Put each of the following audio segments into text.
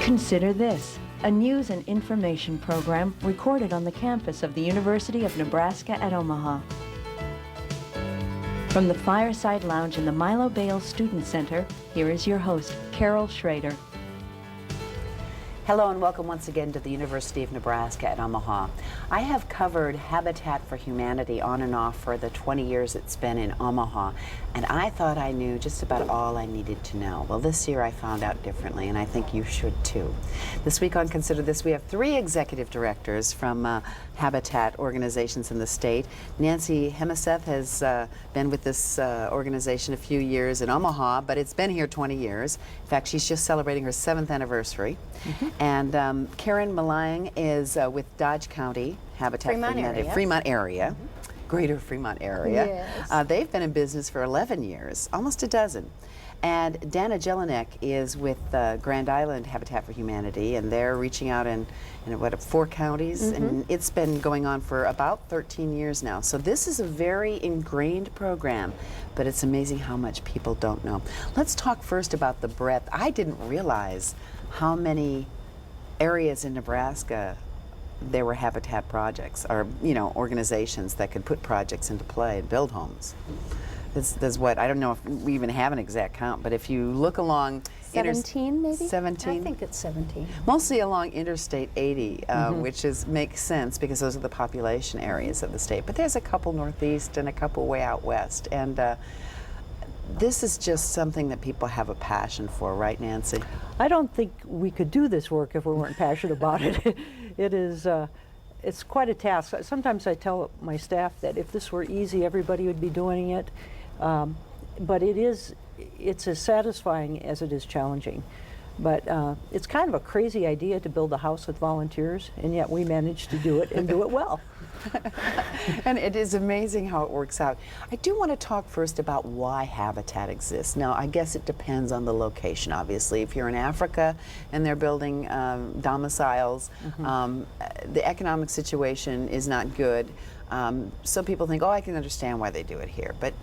Consider this, a news and information program recorded on the campus of the University of Nebraska at Omaha. From the Fireside Lounge in the Milo Bales Student Center, here is your host, Carol Schrader. Hello and welcome once again to the University of Nebraska at Omaha. I have covered Habitat for Humanity on and off for the 20 years it's been in Omaha, and I thought I knew just about all I needed to know. Well, this year I found out differently, and I think you should too. This week on Consider This, we have three executive directors from Habitat organizations in the state. Nancy Hemesath has been with this organization a few years in Omaha, but it's been here 20 years. In fact, she's just celebrating her 7th anniversary. And Karen Malang is with Dodge County Habitat for Humanity, Fremont area, greater Fremont area. Yes. They've been in business for 11 years, almost a dozen. And Dana Jelinek is with Grand Island Habitat for Humanity, and they're reaching out in what, 4 counties, and it's been going on for about 13 years now. So this is a very ingrained program, but it's amazing how much people don't know. Let's talk first about the breadth. I didn't realize how many areas in Nebraska there were habitat projects, or organizations that could put projects into play and build homes. There's what, I don't know if we even have an exact count, but if you look along 17 maybe? 17? I think it's 17. Mostly along Interstate 80, which makes sense because those are the population areas of the state. But there's a couple northeast and a couple way out west. And this is just something that people have a passion for, right, Nancy? I don't think we could do this work if we weren't passionate about it. It is, it's quite a task. Sometimes I tell my staff that if this were easy, everybody would be doing it. But it's as satisfying as it is challenging. But it's kind of a crazy idea to build a house with volunteers, and yet we managed to do it and do it well. And it is amazing how it works out. I do want to talk first about why Habitat exists. Now, I guess it depends on the location, obviously. If you're in Africa and they're building domiciles, the economic situation is not good. Some people think, oh, I can understand why they do it here. But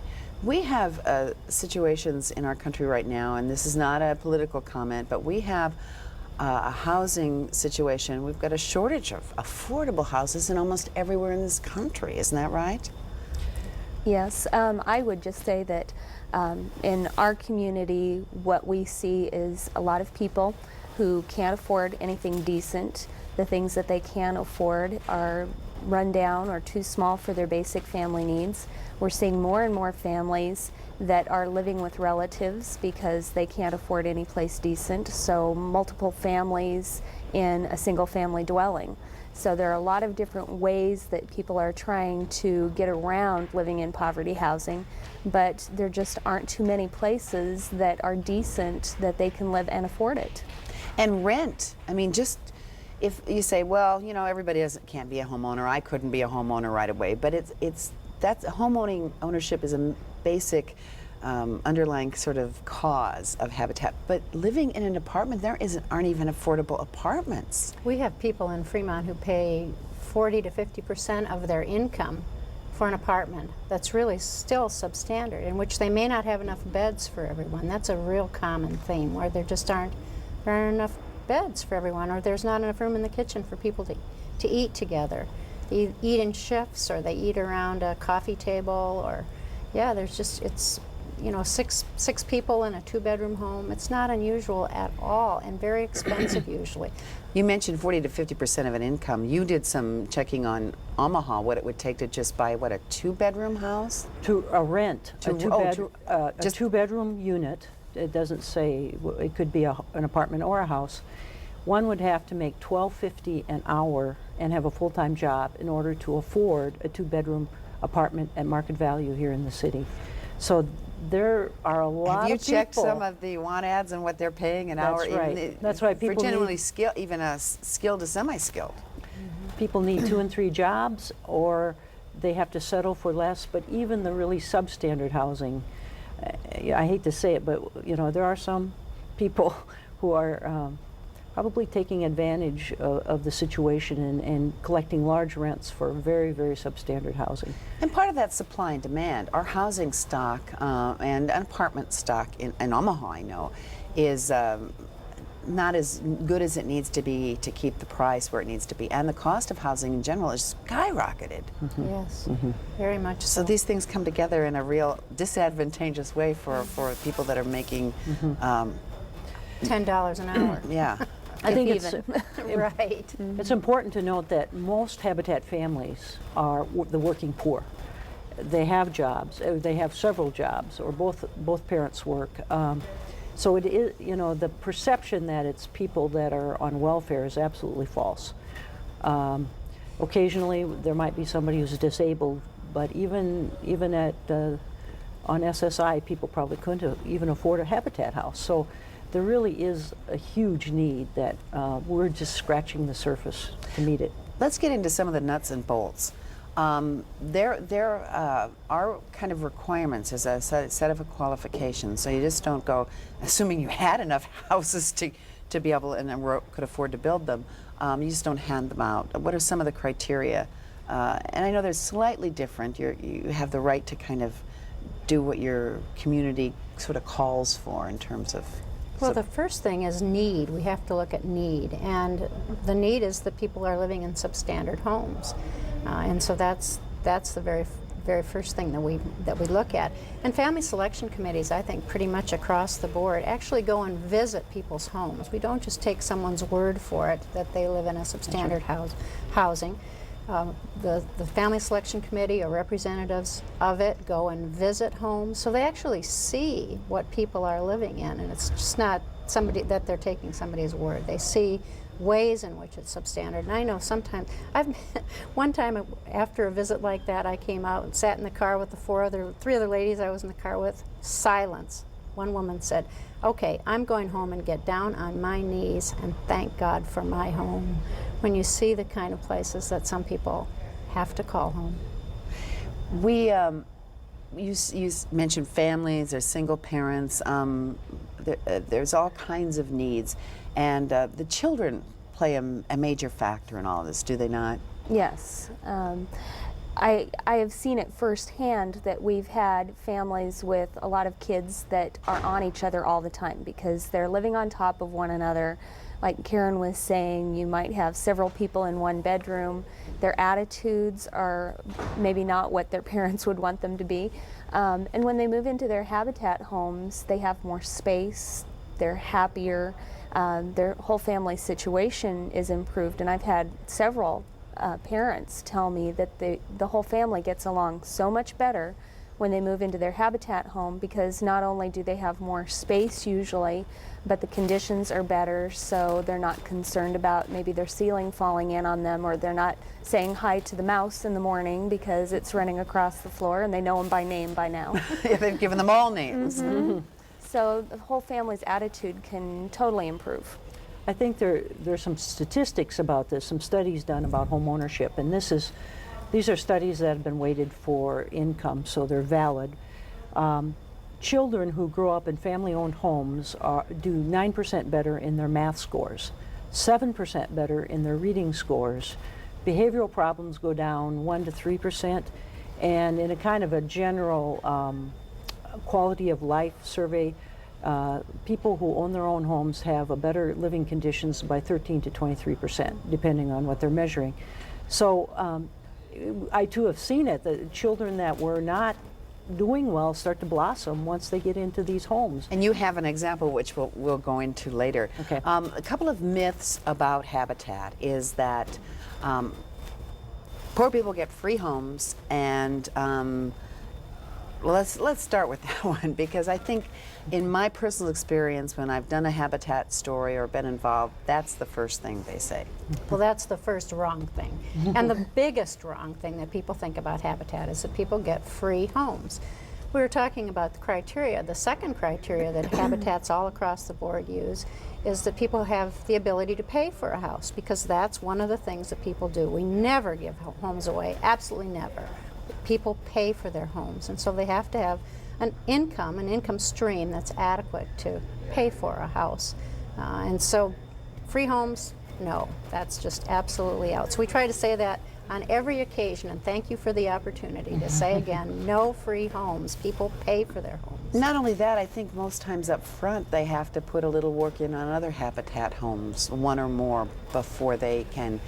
we have situations in our country right now, and this is not a political comment, but we have a housing situation. We've got a shortage of affordable houses in almost everywhere in this country. Isn't that right? Yes, I would just say that in our community, what we see is a lot of people who can't afford anything decent. The things that they can afford are run down or too small for their basic family needs. We're seeing more and more families that are living with relatives because they can't afford any place decent, so multiple families in a single family dwelling. So there are a lot of different ways that people are trying to get around living in poverty housing, but there just aren't too many places that are decent that they can live and afford it. And rent, I mean, just if you say, well, everybody can't be a homeowner, I couldn't be a homeowner right away, but that's ownership is a basic underlying sort of cause of Habitat. But living in an apartment, aren't even affordable apartments. We have people in Fremont who pay 40 to 50% of their income for an apartment that's really still substandard, in which they may not have enough beds for everyone. That's a real common theme, where there aren't enough beds for everyone, or there's not enough room in the kitchen for people to eat together. They eat in shifts, or they eat around a coffee table, or it's 6 people in a 2-bedroom home. It's not unusual at all, and very expensive usually. You mentioned 40 to 50% of an income. You did some checking on Omaha, what it would take to just buy, what, a 2-bedroom house? To rent a 2-bedroom unit. It doesn't say, it could be an apartment or a house. One would have to make $12.50 an hour and have a full-time job in order to afford a 2-bedroom apartment at market value here in the city. So there are a lot of people. Have you checked some of the want ads and what they're paying an hour? That's right. That's why people for generally skilled, even a skilled to semi-skilled. People need 2 and 3 jobs, or they have to settle for less. But even the really substandard housing, I hate to say it, but there are some people who are probably taking advantage of the situation and collecting large rents for very, very substandard housing. And part of that supply and demand, our housing stock and apartment stock in Omaha, I know, is not as good as it needs to be to keep the price where it needs to be, and the cost of housing in general is skyrocketed. Yes, very much So so. these things come together in a real disadvantageous way for people that are making, $10 an hour. yeah. I think it's, Right. it's important to note that most Habitat families are the working poor. They have jobs, they have several jobs, or both parents work. So it is, you know, the perception that it's people that are on welfare is absolutely false. Occasionally there might be somebody who's disabled, but even at on SSI, people probably couldn't even afford a Habitat house. So there really is a huge need that we're just scratching the surface to meet it. Let's get into some of the nuts and bolts. There are kind of requirements as a set of qualifications, so you just don't go, assuming you had enough houses to be able and could afford to build them, you just don't hand them out. What are some of the criteria? And I know they're slightly different. You have the right to kind of do what your community sort of calls for in terms of. Well, the first thing is need. We have to look at need, and the need is that people are living in substandard homes, and so that's the very first thing that we look at. And family selection committees, I think, pretty much across the board, actually go and visit people's homes. We don't just take someone's word for it that they live in a substandard housing. The family selection committee or representatives of it go and visit homes, so they actually see what people are living in, and it's just not somebody that they're taking somebody's word. They see ways in which it's substandard. And I know sometimes one time after a visit like that, I came out and sat in the car with the three other ladies I was in the car with. Silence. One woman said, "Okay, I'm going home and get down on my knees and thank God for my home." When you see the kind of places that some people have to call home. You mentioned families, there's single parents, there's all kinds of needs, and the children play a major factor in all of this, do they not? Yes. I have seen it firsthand that we've had families with a lot of kids that are on each other all the time because they're living on top of one another. Like Karen was saying, you might have several people in one bedroom. Their attitudes are maybe not what their parents would want them to be. And when they move into their Habitat homes, they have more space, they're happier, their whole family situation is improved. And I've had several parents tell me that the whole family gets along so much better when they move into their Habitat home, because not only do they have more space usually, but the conditions are better, so they're not concerned about maybe their ceiling falling in on them, or they're not saying hi to the mouse in the morning because it's running across the floor and they know them by name by now. Yeah, they've given them all names. So the whole family's attitude can totally improve. I think there's some statistics about this, some studies done about home ownership, and these are studies that have been weighted for income, so they're valid. Children who grow up in family-owned homes do 9% better in their math scores, 7% better in their reading scores. Behavioral problems go down 1 to 3%, and in a kind of a general quality of life survey, people who own their own homes have a better living conditions by 13 to 23%, depending on what they're measuring. So I too have seen it. The children that were not doing well start to blossom once they get into these homes. And you have an example which we'll go into later. Okay. A couple of myths about Habitat is that poor people get free homes, and let's start with that one, because I think in my personal experience when I've done a Habitat story or been involved, that's the first thing they say. Well, that's the first wrong thing. And the biggest wrong thing that people think about Habitat is that people get free homes. We were talking about the criteria. The second criteria that Habitats all across the board use is that people have the ability to pay for a house, because that's one of the things that people do. We never give homes away, absolutely never. People pay for their homes, and so they have to have an income stream that's adequate to pay for a house. And so free homes, no, that's just absolutely out. So we try to say that on every occasion, and thank you for the opportunity to say again, no free homes. People pay for their homes. Not only that, I think most times up front they have to put a little work in on other Habitat homes, one or more, before they can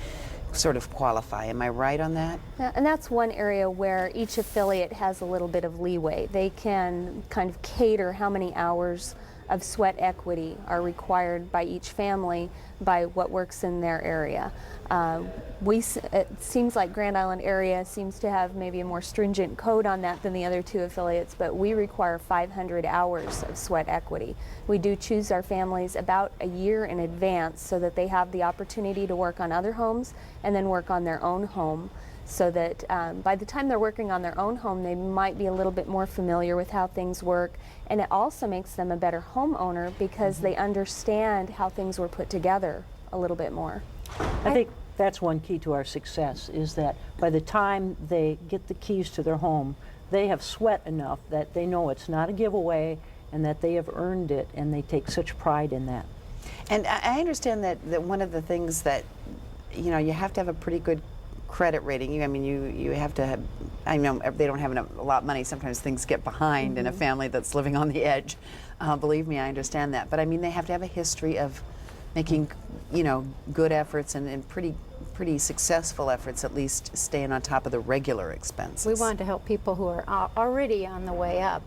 sort of qualify. Am I right on that? Yeah, and that's one area where each affiliate has a little bit of leeway. They can kind of cater how many hours of sweat equity are required by each family by what works in their area. It seems like Grand Island area seems to have maybe a more stringent code on that than the other two affiliates, but we require 500 hours of sweat equity. We do choose our families about a year in advance so that they have the opportunity to work on other homes and then work on their own home, so that by the time they're working on their own home, they might be a little bit more familiar with how things work. And it also makes them a better homeowner because they understand how things were put together a little bit more. I think that's one key to our success, is that by the time they get the keys to their home, they have sweat enough that they know it's not a giveaway and that they have earned it, and they take such pride in that. And I understand that one of the things that, you know, you have to have a pretty good credit rating. I mean, you have to have, I know they don't have a lot of money. Sometimes things get behind in a family that's living on the edge. Believe me, I understand that. But I mean, they have to have a history of making, you know, good efforts and pretty successful efforts, at least staying on top of the regular expenses. We want to help people who are already on the way up.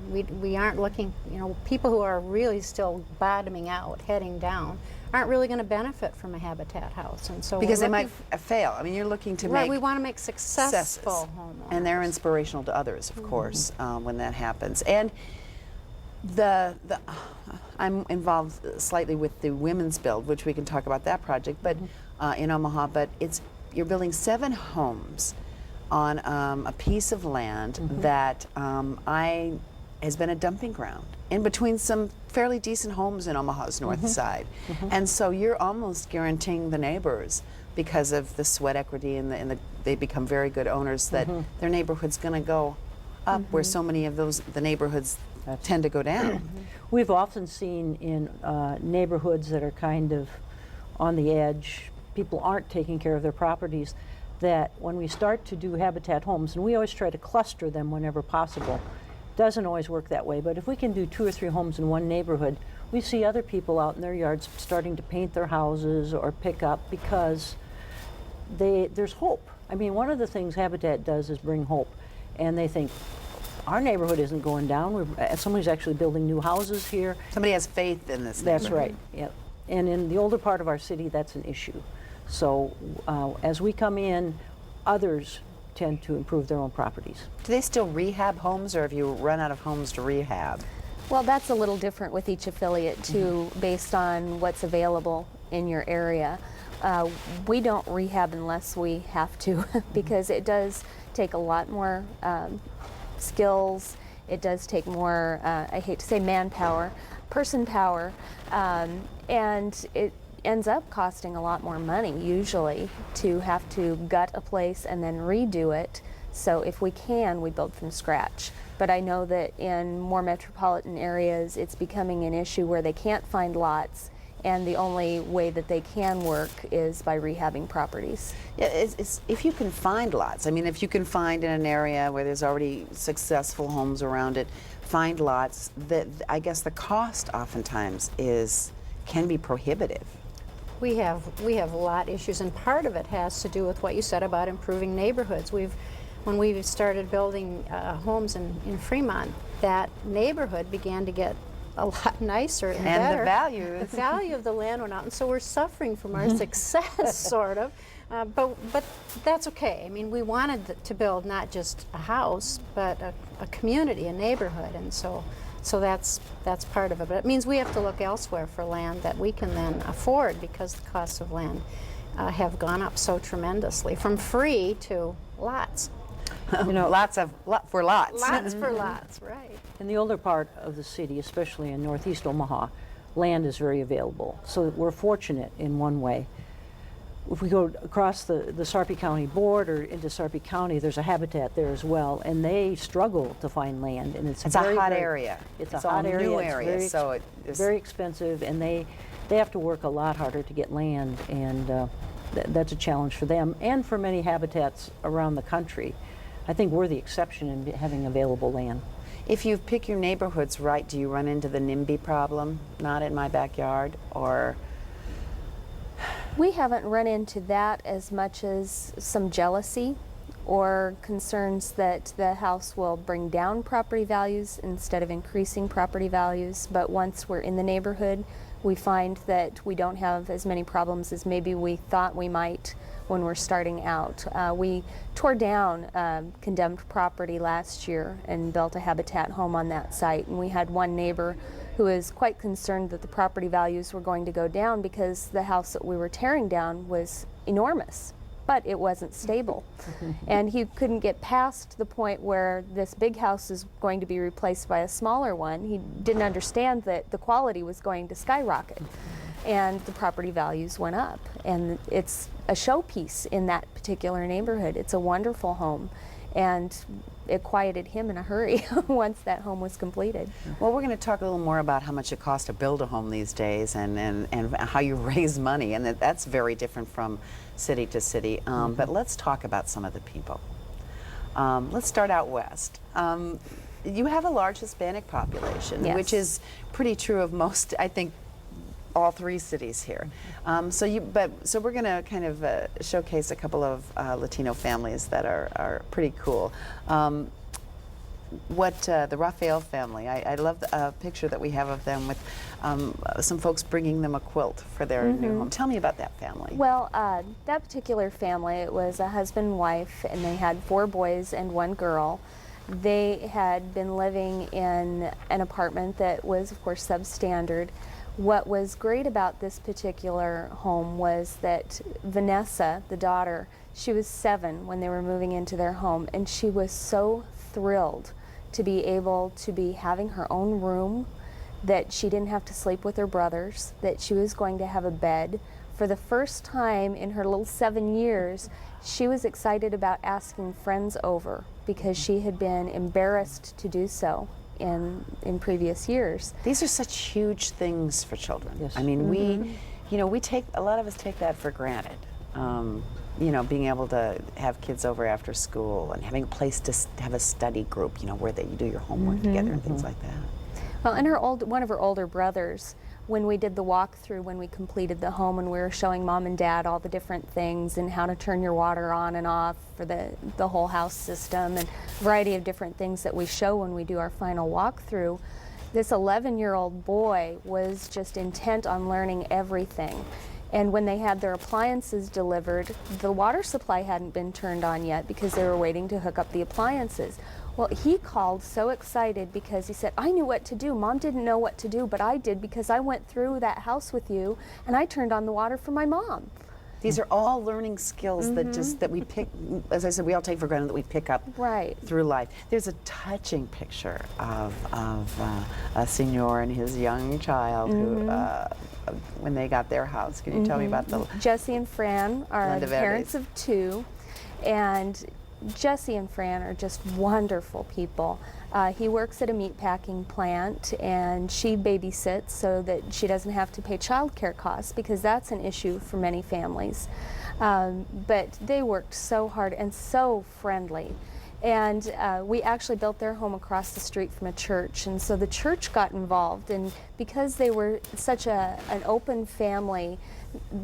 We aren't looking, you know, people who are really still bottoming out, heading down, aren't really going to benefit from a Habitat house, and so because they might fail. I mean, you're looking to make we want to make successful homeowners, and they're inspirational to others, of course, when that happens. And I'm involved slightly with the Women's Build, which we can talk about that project, but in Omaha. But you're building 7 homes on a piece of land that has been a dumping ground in between some fairly decent homes in Omaha's north side. And so you're almost guaranteeing the neighbors, because of the sweat equity and they become very good owners, that their neighborhood's going to go up where so many of the neighborhoods tend to go down. We've often seen in neighborhoods that are kind of on the edge, people aren't taking care of their properties, that when we start to do Habitat homes, and we always try to cluster them whenever possible, doesn't always work that way, but if we can do 2 or 3 homes in one neighborhood, we see other people out in their yards starting to paint their houses or pick up, because there's hope. I mean, one of the things Habitat does is bring hope, and they think, our neighborhood isn't going down. Somebody's actually building new houses here. Somebody has faith in this That's neighborhood. right. Yep. And in the older part of our city, that's an issue. So as we come in, others tend to improve their own properties. Do they still rehab homes, or have you run out of homes to rehab? Well, that's a little different with each affiliate too, based on what's available in your area. We don't rehab unless we have to, because it does take a lot more skills. It does take more, I hate to say manpower, person power, and it ends up costing a lot more money usually to have to gut a place and then redo it. So if we can, we build from scratch. But I know that in more metropolitan areas, it's becoming an issue where they can't find lots, and the only way that they can work is by rehabbing properties. Yeah, it's if you can find lots. I mean, if you can find in an area where there's already successful homes around it, find lots, that I guess the cost oftentimes can be prohibitive. We have lot issues, and part of it has to do with what you said about improving neighborhoods. When we started building homes in Fremont, that neighborhood began to get a lot nicer and better. The value of the land went out, and so we're suffering from our success, sort of. But that's okay. I mean, we wanted to build not just a house, but a community, a neighborhood, and so that's part of it. But it means we have to look elsewhere for land that we can then afford, because the costs of land have gone up so tremendously, from free to lots. You know, Lots for lots. Lots for lots, right. in the older part of the city, especially in northeast Omaha, land is very available. So we're fortunate in one way. If we go across the Sarpy County border into Sarpy County, there's a Habitat there as well, and they struggle to find land, and it's a very, hot very- area. It's It's a hot all area. new It's area, so it is very expensive, and they have to work a lot harder to get land, and that's a challenge for them and for many habitats around the country. I think we're the exception in having available land. If you pick your neighborhoods right, do you run into the NIMBY problem? Not in my backyard, or? We haven't run into that as much as some jealousy or concerns that the house will bring down property values instead of increasing property values. But once we're in the neighborhood, we find that we don't have as many problems as maybe we thought we might when we're starting out. We tore down condemned property last year and built a Habitat home on that site, and we had one neighbor who was quite concerned that the property values were going to go down because the house that we were tearing down was enormous, but it wasn't stable. And he couldn't get past the point where this big house is going to be replaced by a smaller one. He didn't understand that the quality was going to skyrocket, and the property values went up. And it's a showpiece in that particular neighborhood. It's a wonderful home, and it quieted him in a hurry once that home was completed. Well, we're going to talk a little more about how much it costs to build a home these days, and how you raise money, and that's very different from city to city. But let's talk about some of the people. Let's start out west. You have a large Hispanic population, Yes. which is pretty true of most, I think, all three cities here. So we're going to kind of showcase a couple of Latino families that are pretty cool. The Raphael family, I love the picture that we have of them with some folks bringing them a quilt for their new home. Tell me about that family. Well, that particular family, it was a husband and wife, and they had 4 boys and 1 girl. They had been living in an apartment that was, of course, substandard. What was great about this particular home was that Vanessa, the daughter, she was 7 when they were moving into their home, and she was so thrilled to be able to be having her own room, that she didn't have to sleep with her brothers, that she was going to have a bed. For the first time in her little 7 years, she was excited about asking friends over because she had been embarrassed to do so in previous years. These are such huge things for children. Yes. I mean, we take, a lot of us take that for granted. Being able to have kids over after school and having a place to have a study group, where you do your homework together and things like that. Well, and one of her older brothers, when we did the walkthrough, when we completed the home, and we were showing Mom and Dad all the different things and how to turn your water on and off for the whole house system, and a variety of different things that we show when we do our final walkthrough, this 11-year-old boy was just intent on learning everything. And when they had their appliances delivered, the water supply hadn't been turned on yet because they were waiting to hook up the appliances. Well, he called so excited because he said, "I knew what to do. Mom didn't know what to do, but I did because I went through that house with you and I turned on the water for my mom." These are all learning skills that we pick, as I said, we all take for granted that we pick up Right. through life. There's a touching picture of a senior and his young child who, when they got their house. Can you tell me about the? Jesse and Fran are Linda the Verdes. parents of 2, and Jesse and Fran are just wonderful people. He works at a meatpacking plant, and she babysits so that she doesn't have to pay child care costs, because that's an issue for many families. But they worked so hard and so friendly. And we actually built their home across the street from a church, and so the church got involved, and because they were such an open family,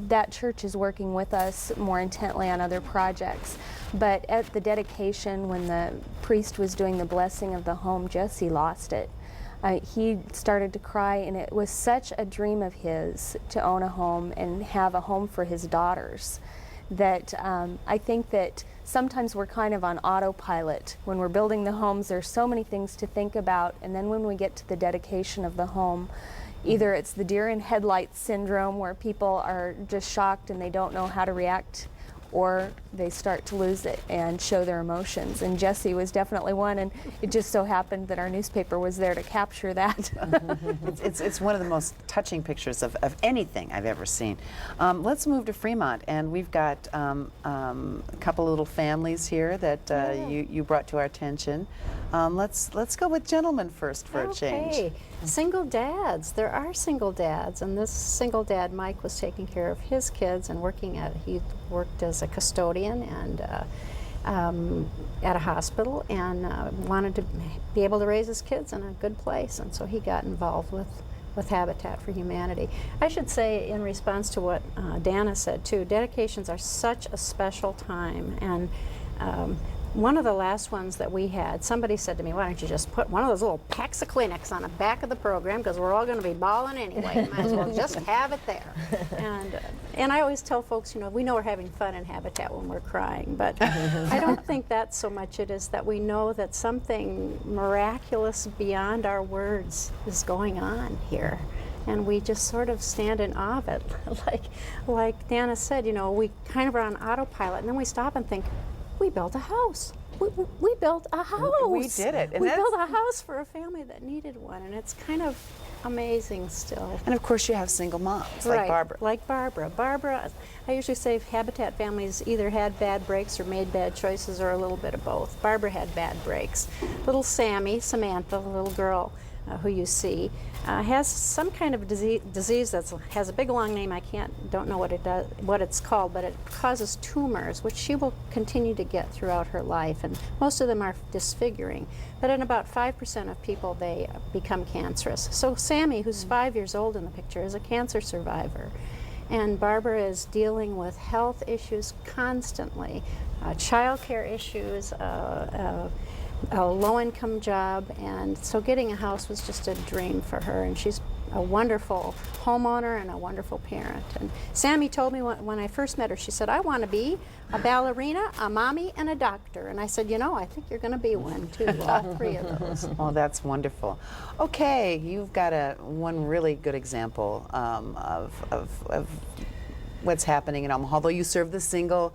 that church is working with us more intently on other projects. But at the dedication, when the priest was doing the blessing of the home, Jesse lost it. He started to cry, and it was such a dream of his to own a home and have a home for his daughters, that I think that sometimes we're kind of on autopilot. When we're building the homes, there's so many things to think about, and then when we get to the dedication of the home, either it's the deer in headlights syndrome, where people are just shocked and they don't know how to react, or they start to lose it and show their emotions. And Jesse was definitely one, and it just so happened that our newspaper was there to capture that. It's one of the most touching pictures of anything I've ever seen. Let's move to Fremont, and we've got a couple little families here that you brought to our attention. Let's go with gentlemen first for a change. Okay, single dads. There are single dads, and this single dad, Mike, was taking care of his kids and he worked as a custodian and at a hospital, and wanted to be able to raise his kids in a good place, and so he got involved with Habitat for Humanity. I should say, in response to what Dana said too, dedications are such a special time, and one of the last ones that we had, somebody said to me, why don't you just put one of those little packs of Kleenex on the back of the program, because we're all going to be bawling anyway. You might as well just have it there. And I always tell folks, you know, we know we're having fun in Habitat when we're crying, but I don't think that's so much it is that we know that something miraculous beyond our words is going on here. And we just sort of stand in awe of it. like Dana said, you know, we kind of are on autopilot, and then we stop and think, we built a house. We built a house. We did it. And we built a house for a family that needed one, and it's kind of amazing still. And of course you have single moms, Right, like Barbara. Like Barbara. Barbara, I usually say Habitat families either had bad breaks or made bad choices or a little bit of both. Barbara had bad breaks. Little Samantha, the little girl who you see, has some kind of disease that has a big long name. Don't know what it's called, but it causes tumors, which she will continue to get throughout her life, and most of them are disfiguring. But in about 5% of people, they become cancerous. So Sammy, who's 5 years old in the picture, is a cancer survivor. And Barbara is dealing with health issues constantly, child care issues, a low-income job, and so getting a house was just a dream for her, and she's a wonderful homeowner and a wonderful parent. And Sammy told me when I first met her, she said, I want to be a ballerina, a mommy, and a doctor. And I said, you know, I think you're going to be one too, all three of those. Oh, that's wonderful. Okay, you've got one really good example of what's happening in Omaha, although you serve the single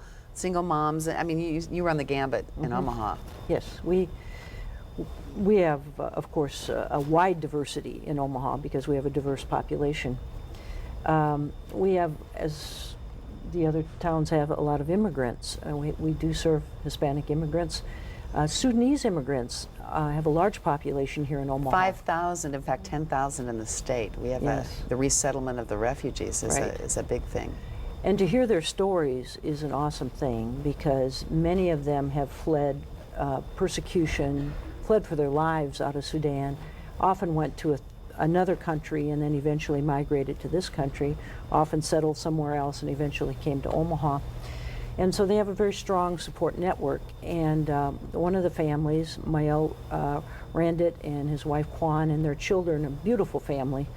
moms. I mean, you run the gambit in Omaha. Yes, we have, of course, a wide diversity in Omaha because we have a diverse population. We have, as the other towns have, a lot of immigrants. We do serve Hispanic immigrants. Sudanese immigrants have a large population here in Omaha. 5,000, in fact, 10,000 in the state. We have Yes. the resettlement of the refugees is a big thing. And to hear their stories is an awesome thing because many of them have fled persecution, fled for their lives out of Sudan, often went to another country and then eventually migrated to this country, often settled somewhere else and eventually came to Omaha. And so they have a very strong support network. And one of the families, Mael Randit and his wife Kwan and their children, a beautiful family,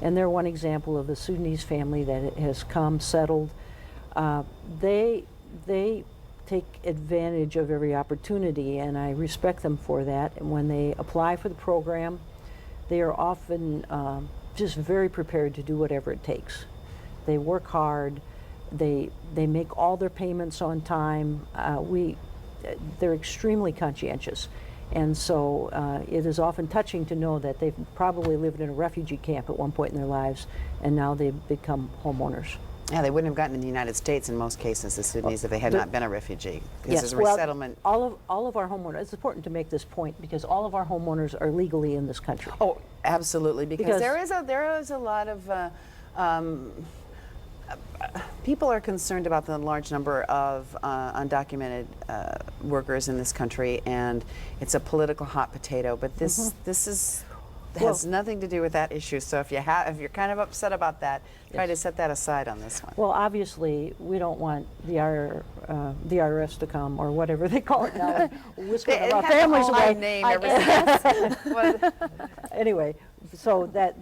and they're one example of a Sudanese family that has come, settled. They take advantage of every opportunity, and I respect them for that. And when they apply for the program, they are often just very prepared to do whatever it takes. They work hard. They make all their payments on time. They're extremely conscientious. And so it is often touching to know that they've probably lived in a refugee camp at one point in their lives, and now they've become homeowners. Yeah, they wouldn't have gotten in the United States in most cases, the Sudanese, if they had not been a refugee. Because there's a resettlement. Well, all of our homeowners, it's important to make this point because all of our homeowners are legally in this country. Oh, absolutely, because there is a lot of people are concerned about the large number of undocumented workers in this country, and it's a political hot potato. But this has nothing to do with that issue. So if you're kind of upset about that, try to set that aside on this one. Well, obviously, we don't want the IRS to come, or whatever they call it now, whiskering our families away. Name ever since. Anyway, so that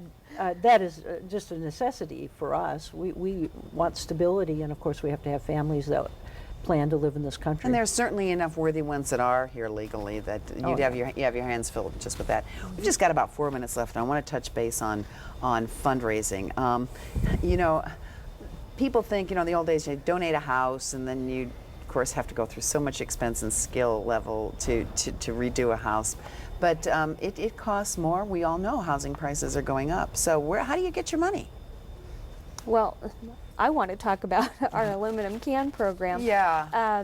is just a necessity for us. We want stability, and of course we have to have families that plan to live in this country. And there's certainly enough worthy ones that are here legally that you have your hands filled just with that. We've just got about 4 minutes left, and I want to touch base on fundraising. You know, people think, in the old days, you donate a house, and then you, of course, have to go through so much expense and skill level to redo a house. But it costs more. We all know housing prices are going up. So how do you get your money? Well, I want to talk about our aluminum can program. Yeah.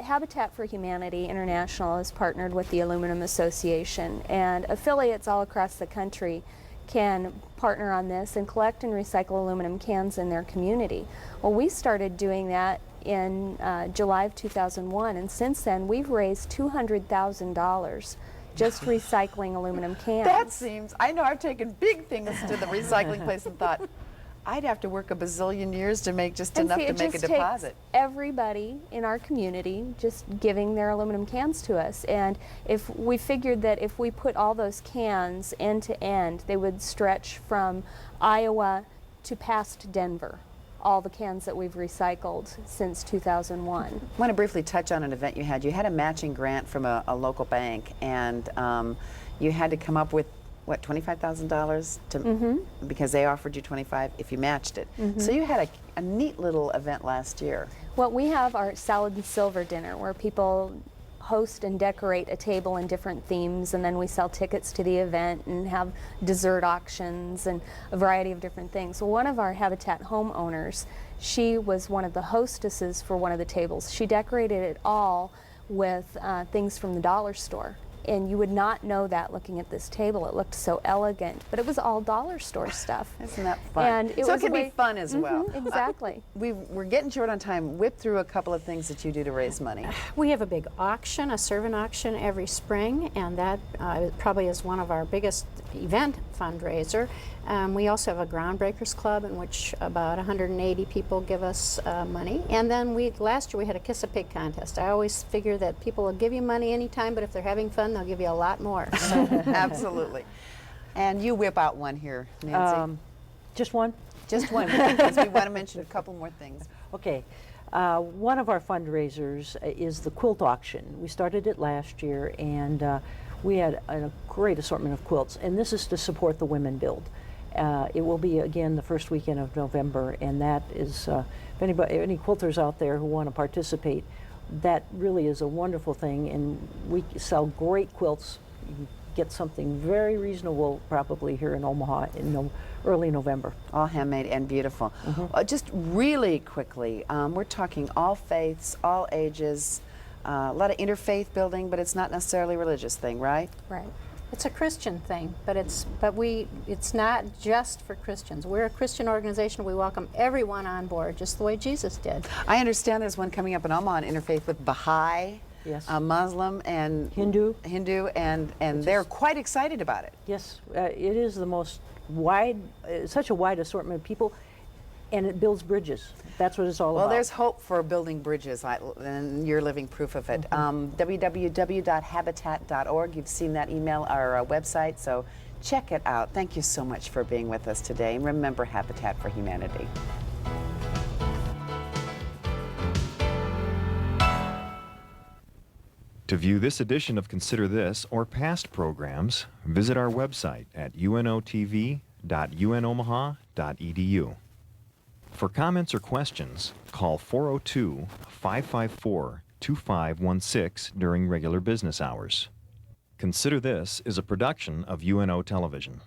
Habitat for Humanity International is partnered with the Aluminum Association, and affiliates all across the country can partner on this and collect and recycle aluminum cans in their community. Well, we started doing that in July of 2001, and since then we've raised $200,000 just recycling aluminum cans. That seems, I know I've taken big things to the recycling place and thought, I'd have to work a bazillion years to make just enough to make a deposit. Takes everybody in our community just giving their aluminum cans to us. And if we figured that if we put all those cans end to end, they would stretch from Iowa to past Denver, all the cans that we've recycled since 2001. I want to briefly touch on an event you had. You had a matching grant from a local bank, and you had to come up with what, $25,000 to because they offered you 25 if you matched it. So you had a neat little event last year. Well, we have our Salad and Silver dinner where people host and decorate a table in different themes, and then we sell tickets to the event and have dessert auctions and a variety of different things. So one of our Habitat homeowners, she was one of the hostesses for one of the tables. She decorated it all with things from the dollar store. And you would not know that looking at this table. It looked so elegant, but it was all dollar store stuff. Isn't that fun? And it so was it can be fun as well. Exactly. We're getting short on time. Whip through a couple of things that you do to raise money. We have a big auction, a servant auction every spring, and that probably is one of our biggest event fundraiser. We also have a Groundbreakers Club in which about 180 people give us money. And then last year we had a Kiss a Pig contest. I always figure that people will give you money anytime, but if they're having fun, they'll give you a lot more. So. Absolutely. And you whip out one here, Nancy. Just one? Just one, because we want to mention a couple more things. Okay. One of our fundraisers is the quilt auction. We started it last year, and we had a great assortment of quilts, and this is to support the Women Build. It will be again the first weekend of November, and that is, if any quilters out there who want to participate, that really is a wonderful thing, and we sell great quilts. You can get something very reasonable probably here in Omaha in early November. All handmade and beautiful. Just really quickly, we're talking all faiths, all ages, a lot of interfaith building, but it's not necessarily a religious thing, right? Right. It's a Christian thing, but it's not just for Christians. We're a Christian organization. We welcome everyone on board, just the way Jesus did. I understand there's one coming up in Omaha, an interfaith with Baha'i, Yes. Muslim, and Hindu, and they're quite excited about it. Yes, it is the most wide, such a wide assortment of people, and it builds bridges. That's what it's all about. Well, there's hope for building bridges, and you're living proof of it. www.habitat.org. You've seen that email, our website, so check it out. Thank you so much for being with us today. And remember Habitat for Humanity. To view this edition of Consider This or past programs, visit our website at unotv.unomaha.edu. For comments or questions, call 402-554-2516 during regular business hours. Consider This is a production of UNO Television.